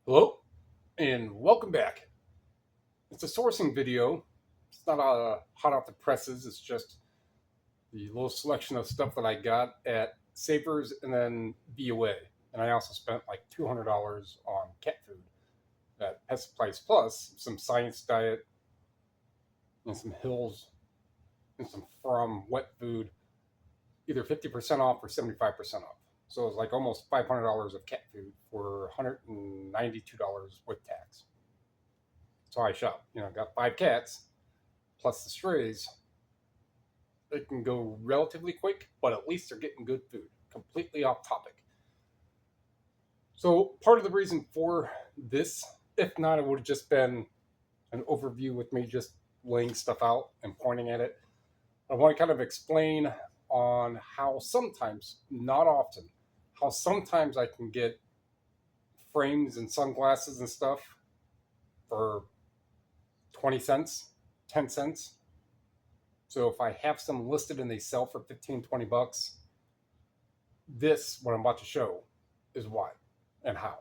Hello and welcome back. It's a sourcing video. It's not hot off the presses. It's just the little selection of stuff that I got at Savers and then VOA. And I also spent like $200 on cat food at Pet Supplies Plus, some Science Diet, and some Hills, and some From Wet Food, either 50% off or 75% off. So it was like almost $500 of cat food for $192 with tax. So I shop. Got 5 cats plus the strays. It can go relatively quick, but at least they're getting good food. Completely off topic. So part of the reason for this, if not, it would have just been an overview with me just laying stuff out and pointing at it. I want to kind of explain on how sometimes, not often, how sometimes I can get frames and sunglasses and stuff for 20 cents, 10 cents. So if I have some listed and they sell for 15, 20 bucks, this, what I'm about to show, is why and how.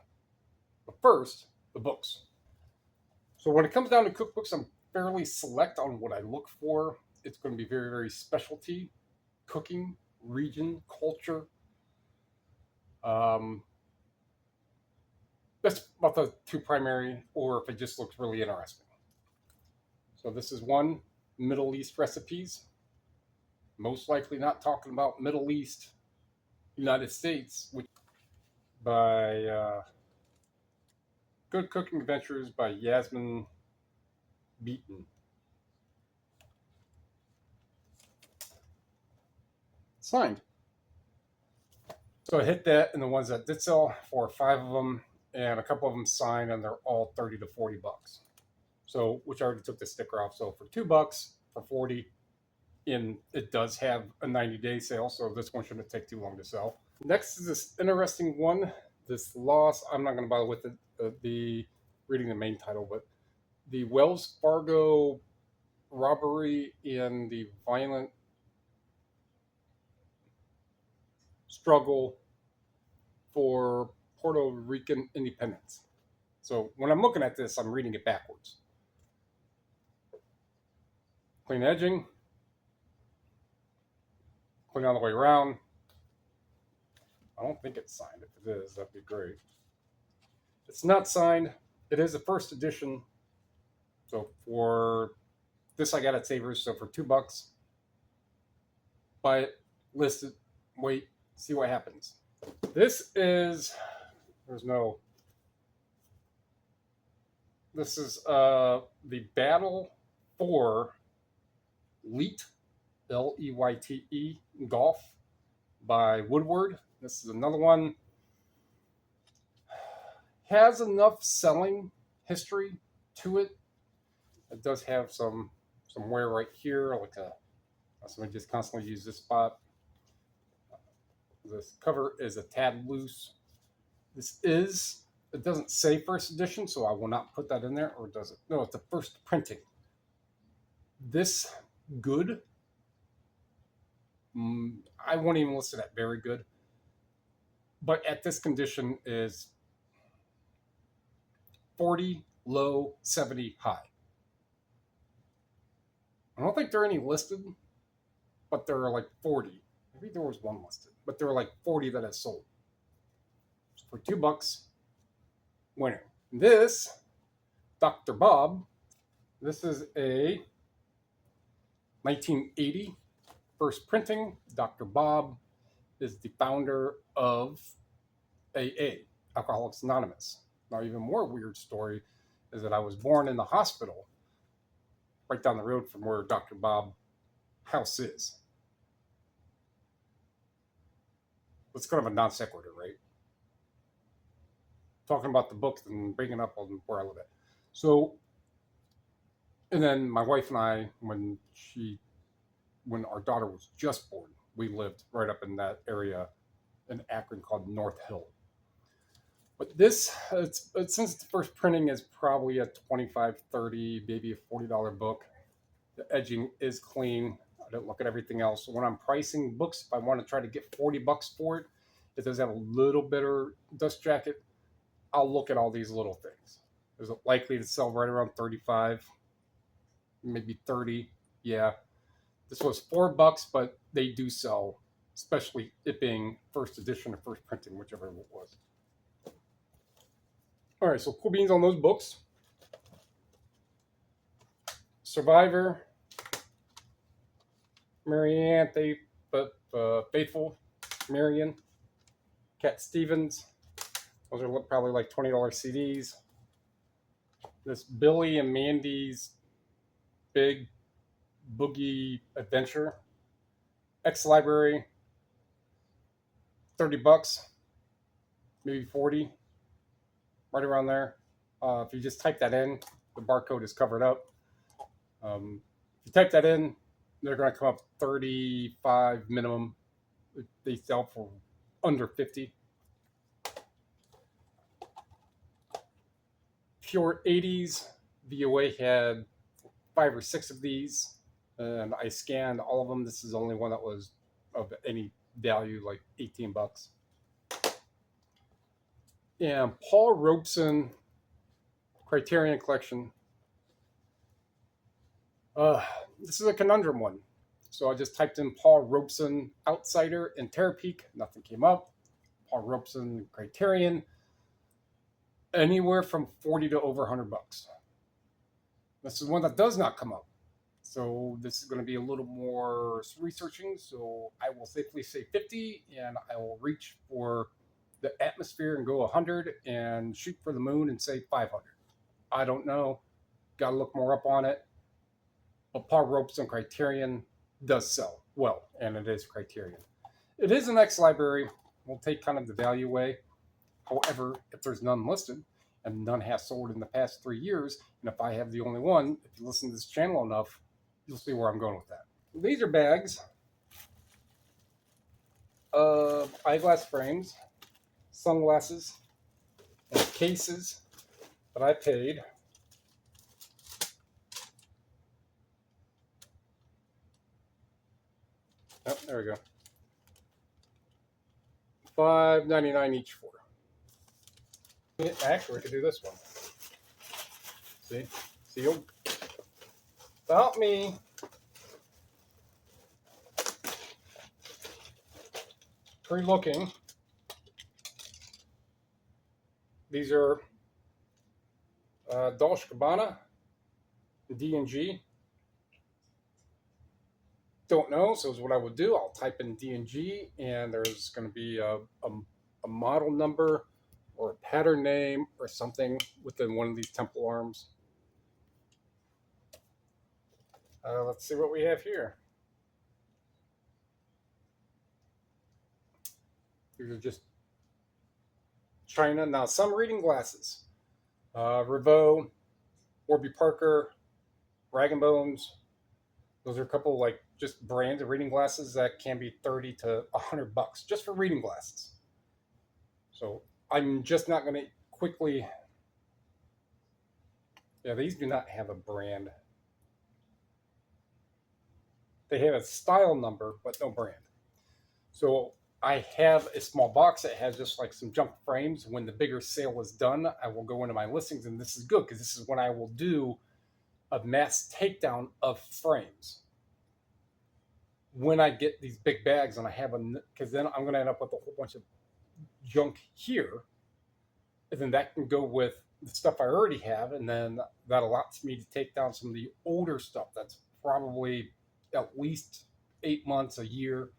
But first, the books. So when it comes down to cookbooks, I'm fairly select on what I look for. It's going to be very, very specialty, cooking, region, culture. That's about the two primary, or if it just looks really interesting. So this is one, Middle East recipes. Most likely not talking about Middle East, United States, which by Good Cooking Adventures by Yasmin Beaton. Signed. So I hit that, and the ones that did sell, 4 or 5 of them, and a couple of them signed, and they're all 30 to 40 bucks. So, which I already took the sticker off. So for $2, for 40, and it does have a 90-day sale, so this one shouldn't take too long to sell. Next is this interesting one, this Lost. I'm not going to bother with the reading the main title, but the Wells Fargo robbery and the violent struggle for Puerto Rican independence. So when I'm looking at this, I'm reading it backwards. Clean edging, clean all the way around. I don't think it's signed. If it is, that'd be great. It's not signed. It is a first edition. So for this, I got at Savers. So for $2, buy it, list it, wait, see what happens. This is this is the Battle for Leyte, Leyte Golf by Woodward. This is another one. Has enough selling history to it. It does have some wear right here, like somebody just constantly use this spot. This cover is a tad loose. It doesn't say first edition, so I will not put that in there, or does it? No, it's the first printing. This good, I won't even list it at very good, but at this condition is 40 low, 70 high. I don't think there are any listed, but there are like 40. Maybe there was one listed, but there are like 40 that have sold. So for $2, winner. This, Dr. Bob, this is a 1980 first printing. Dr. Bob is the founder of AA, Alcoholics Anonymous. Now, even more weird story is that I was born in the hospital right down the road from where Dr. Bob's house is. It's kind of a non sequitur, right? Talking about the book and bringing up on where I live at. So, and then my wife and I, when our daughter was just born, we lived right up in that area in Akron called North Hill. But this, since the first printing is probably a $25, $30, maybe a $40 book, the edging is clean. I don't look at everything else. So when I'm pricing books, if I want to try to get $40 for it, it does have a little better dust jacket. I'll look at all these little things. Is it likely to sell right around 35, maybe 30? Yeah. This was $4, but they do sell, especially it being first edition or first printing, whichever it was. All right, so cool beans on those books. Survivor, Marianne, Faithful, Marion, Cat Stevens. Those are probably like $20 CDs. This Billy and Mandy's Big Boogie Adventure. X Library, $30, maybe 40, right around there. If you just type that in, the barcode is covered up. If you type that in, they're going to come up 35 minimum. They sell for under 50. Pure 80s, VOA had 5 or 6 of these, and I scanned all of them. This is the only one that was of any value, like $18. And Paul Robeson Criterion Collection. This is a conundrum one. So I just typed in Paul Robeson Outsider and Terapeak. Nothing came up. Paul Robeson Criterion. Anywhere from 40 to over $100. This is one that does not come up. So this is going to be a little more researching. So I will safely say 50, and I will reach for the atmosphere and go 100 and shoot for the moon and say 500. I don't know. Got to look more up on it. But Paul Robeson Criterion does sell well, and it is Criterion. It is an X library. We'll take kind of the value away. However, if there's none listed, and none has sold in the past 3 years, and if I have the only one, if you listen to this channel enough, you'll see where I'm going with that. These are bags of eyeglass frames, sunglasses, and cases that I paid there we go, $5.99 each for. Actually, we could do this one. See? Sealed. Without me pre-looking, these are Dolce & Gabbana, D&G. Don't know, so is what I would do. I'll type in D&G, and there's going to be a model number or a pattern name or something within one of these temple arms. Let's see what we have here. These are just China. Now, some reading glasses. Revaux, Warby Parker, Rag & Bones. Those are a couple like just brands of reading glasses that can be 30 to $100 just for reading glasses. So I'm just not going to quickly. Yeah, these do not have a brand. They have a style number, but no brand. So I have a small box that has just like some junk frames. When the bigger sale is done, I will go into my listings, and this is good because this is when I will do a mass takedown of frames. When I get these big bags and I have them, because then I'm going to end up with a whole bunch of junk here, and then that can go with the stuff I already have, and then that allows me to take down some of the older stuff that's probably at least 8 months, a year,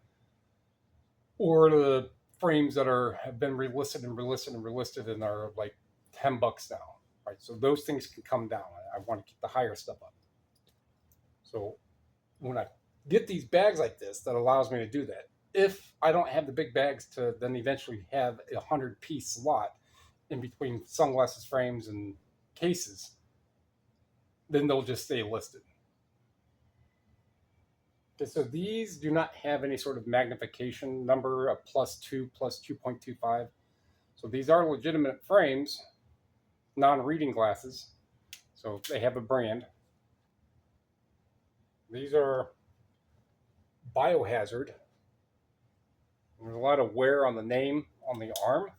or the frames that have been relisted and are like $10 now, right? So those things can come down. I want to keep the higher stuff up. So when I get these bags like this, that allows me to do that. If I don't have the big bags to then eventually have a 100-piece slot in between sunglasses frames and cases, then they'll just stay listed. Okay, so these do not have any sort of magnification number of +2, +2.25. So these are legitimate frames, non-reading glasses. So they have a brand. These are Biohazard. There's a lot of wear on the name on the arm.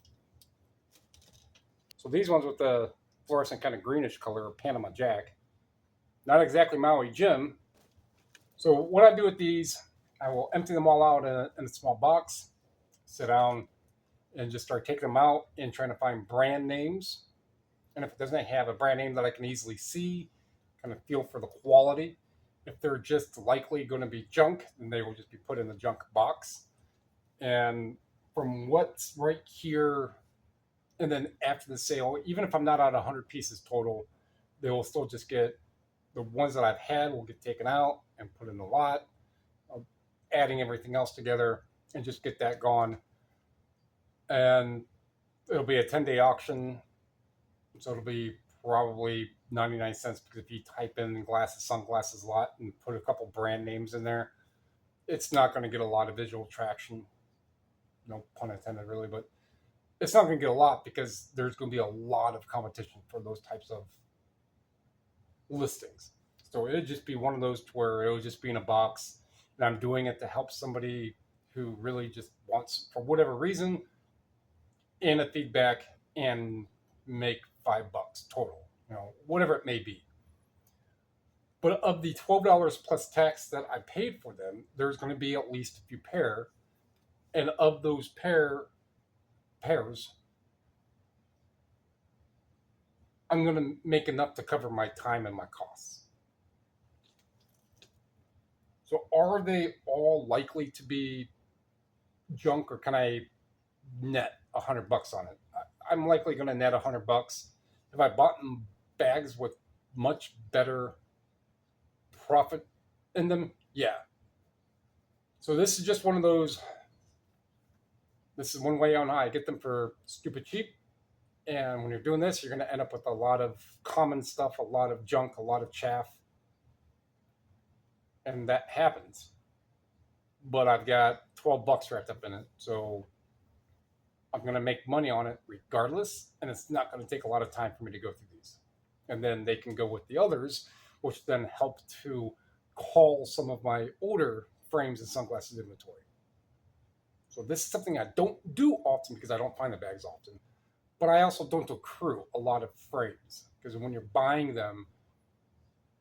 So these ones with the fluorescent kind of greenish color are Panama Jack. Not exactly Maui Jim. So what I do with these, I will empty them all out in a small box, sit down, and just start taking them out and trying to find brand names. And if it doesn't have a brand name that I can easily see, kind of feel for the quality. If they're just likely going to be junk, then they will just be put in the junk box. And from what's right here, and then after the sale, even if I'm not out 100 pieces total, they will still just get the ones that I've had will get taken out and put in the lot, adding everything else together and just get that gone. And it'll be a 10-day auction. So it'll be probably 99 cents because if you type in glasses, sunglasses lot and put a couple brand names in there, it's not going to get a lot of visual traction. No pun intended, really, but it's not going to get a lot because there's going to be a lot of competition for those types of listings. So it'd just be one of those where it would just be in a box, and I'm doing it to help somebody who really just wants, for whatever reason, in a feedback and make $5 total, whatever it may be. But of the $12 plus tax that I paid for them, there's going to be at least a few pair, and of those pairs, I'm going to make enough to cover my time and my costs. So are they all likely to be junk, or can I net $100 on it? I'm likely going to net $100. If I bought bags with much better profit in them, yeah. So this is just one of those. This is one way on how I get them for stupid cheap. And when you're doing this, you're going to end up with a lot of common stuff, a lot of junk, a lot of chaff. And that happens. But I've got $12 wrapped up in it. So I'm going to make money on it regardless. And it's not going to take a lot of time for me to go through these. And then they can go with the others, which then help to call some of my older frames and sunglasses inventory. So this is something I don't do often because I don't find the bags often. But I also don't accrue a lot of frames because when you're buying them,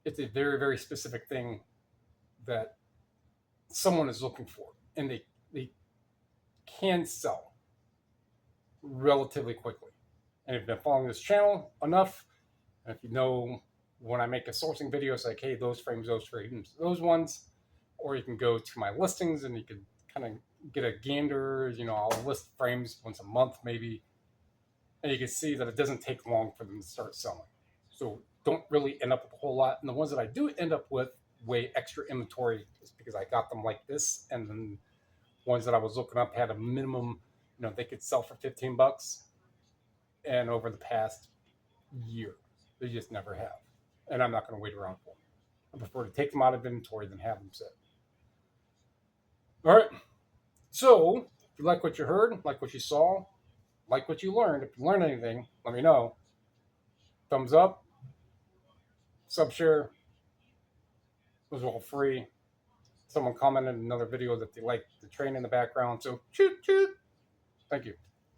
it's a very, very specific thing that someone is looking for. And they can sell relatively quickly. And if you've been following this channel enough, and if you know when I make a sourcing video, it's like, hey, those frames, those ones, or you can go to my listings and you can kind of get a gander. I'll list frames once a month maybe, and you can see that it doesn't take long for them to start selling. So don't really end up with a whole lot. And the ones that I do end up with way extra inventory is because I got them like this, and then ones that I was looking up had a minimum, they could sell for $15, and over the past year, they just never have. And I'm not going to wait around for them. I prefer to take them out of inventory than have them sit. All right. So if you like what you heard, like what you saw, like what you learned, if you learned anything, let me know. Thumbs up, sub share. Those are all free. Someone commented in another video that they liked the train in the background. So shoot. Thank you.